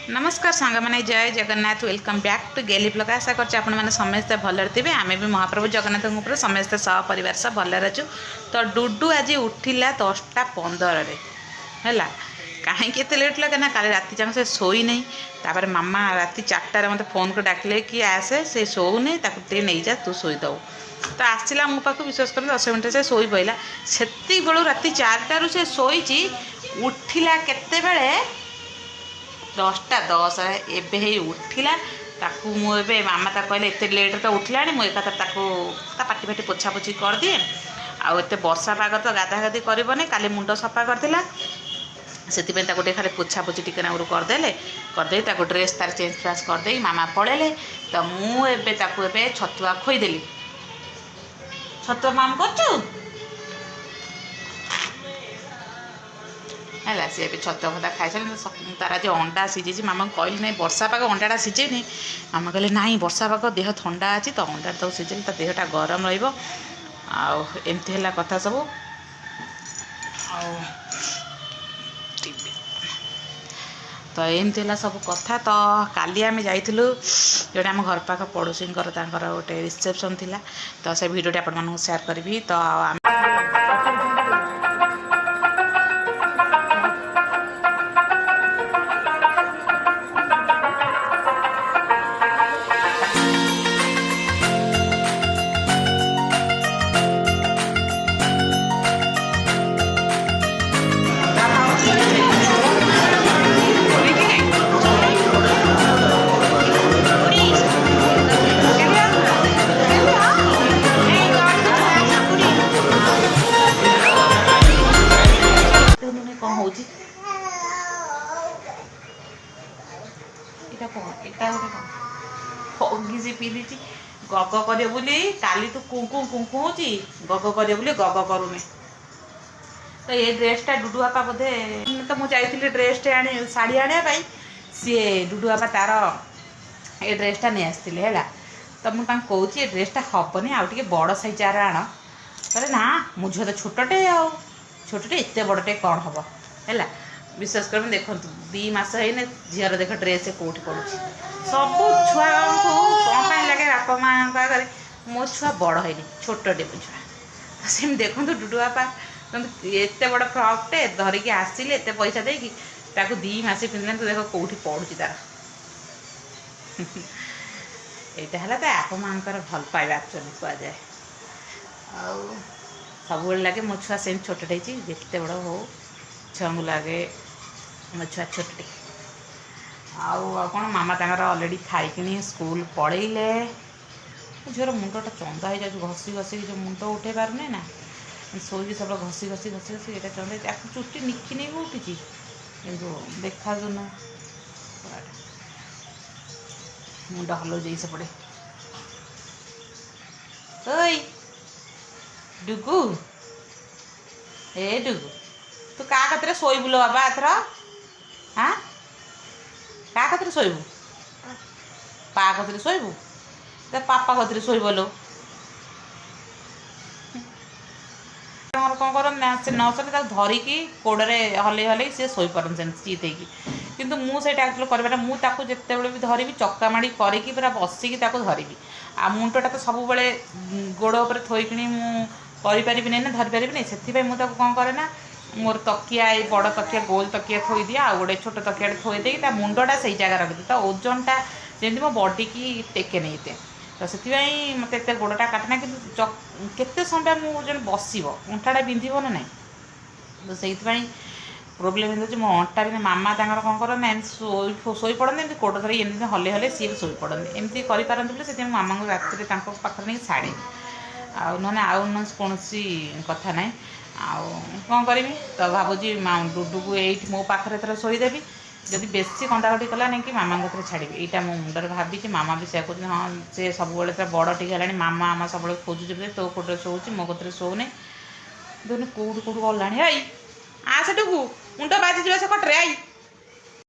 नमस्कार सांग मैंने जय जगन्नाथ वेलकम बैक टू गेली ब्लॉग। आशा कर समस्ते भलर थे आम भी महाप्रभु जगन्नाथ समस्ते सपरिवार सब भलर अच्छु। तो डुडू आज उठिला 10:15 है कहीं लेट लगे ना काली राति जाक से शोई नहीं। तापर मामा राति 4टार मत फोन कर डाकिले कि आसे से शोऊ नहीं नहीं जा तू शोईदे। तो आसला मो पाक विश्वास कर 10 मिनट से शोई पड़ा से बेलू राति 4टारू से शोची उठिला केते बेले 10:10 एबे ही उठिला। ताकू मुझे मामा कहले एत लेट तो उठिला मुझे पाटी फाटी पोछा पोछी कर दिए। आउ एत वर्षा पाग तो गाधा गाधी करनी काली मुंड सफा करथिला से खाली पोछा पोछी टिके नागुर करदे ड्रेस तार चेंज फास करदे मामा पड़ेले। तो मुझे छतुआ खोईदेली। छतुआ माम कर है सी भी छतुआ फता खाई सारे तार आज अंडा सिझे मामा कहली ना वर्षा पाग अंडाटा सिझेनि। मामा कहले ना वर्षा पाग देह ठंडा अच्छी तो अंडा तो सिझे तो देहटा गरम रमती है कथा सब। तो एमती है सब कथा। तो काली आम जाइलु जोटे आम घर पाख पड़ोसी गोटे रिसेप्शन थिला। तो से भिडियो आप शेयर करी। तो पी गग करे बोली काली तू कुंकु कुंकु हो गग करे बोली गग करूनी। तो ये ड्रेसटा डुडू बापा बोधे तो मुझे जाइली ड्रेसटे आनी शाढ़ी आने सी डुडू बापा तार ये ड्रेसटा नहीं आसते है। तो मुझे कौची ड्रेसटा हेनी आउ टे बड़ साइजार आण कहले ना मुझे तो छोटे छोटे एत बड़टे कौन हम है। विश्वास कर देखो 2 मास है झीर देख ड्रेस कौट पड़ू सब छुआ को कौन लगे बापा माँ आगे मो छुआ बड़ है छोटे छुआ सेम देखो डुडू बापा एत बड़ फ्रकटे धरिकी आसिले एत पैसा देकी 2 मास पिंधे तो देख कौटी पड़ू तार यहाँ है तो आप माँ भल पाइबा एक्चुअली कहुए सब लगे मो छुआ सेम छोटे जिते बड़ हो छुआ को लगे मो छुआ छोटे आउ कौन मामा अलरेडी खाई स्कूल पड़ेले। झीर मुंडटा चंदा हो जाए घसी घसी जो मुंड उठे पारे ना शोक सब घसी घसी घसी घसी ये चंदा चुटी निखी नहीं उठी कि देखा जो ना मुंड हल जाई से पड़े ओई डुगु ए डुगु तू क्या कतरे शोबुल बाबा एथर हाँ क्या कतरे शोबू पा कतरे शोबू तो पापा कतरे शोबलो कौन कर से न शोले धरिकी कोड़े हल हल सी शोपार चित किंतु मुझे एक्चुअली कर मुझे जिते भी धरबी चकामाड़ी करी पूरा बसिकी धरबी आ मुंडटा तो सब बड़े गोड़ उपर थोक मुझे ना धरी पारि से मुझे कौन करे ना मोर तकिया ये बड़ तकिया गोल तकिया थोई दिए आ गोटे छोट तकिया थोई दे मुंडटा से जगह रखी तो ओजनटा जमी मो बॉडी की टेके नहीं थे। तो से मत एत गोड़टा काटना कि केते समय मुझे बस अंटाटा बिंधब ना ना तो से प्रोब्लेम हो मो अंटा भी मामा कौन कर ना शोई पड़ते कोड़ धर एमती हले हले सी भी शोई पड़ते एमती करपारती से मामा राति पाखे नहीं छाड़े आउ कौन कथा ना आउ कौन करी तो भावुँ डुडू को ये मो पाखे थोड़ा शोईदेवी जदि बेसी कंदाकटी कला नहीं कि मामा को छाड़ी यहाँ मो मुंडर भावी मामा भी से हाँ से सब बड़ टी है मामा आम सब खोजुचे तो कोटे शोची मो कतरे शोने दोनों कौट कौट गला आई आ से डुगु मुंड बाजी जा से कटरे आई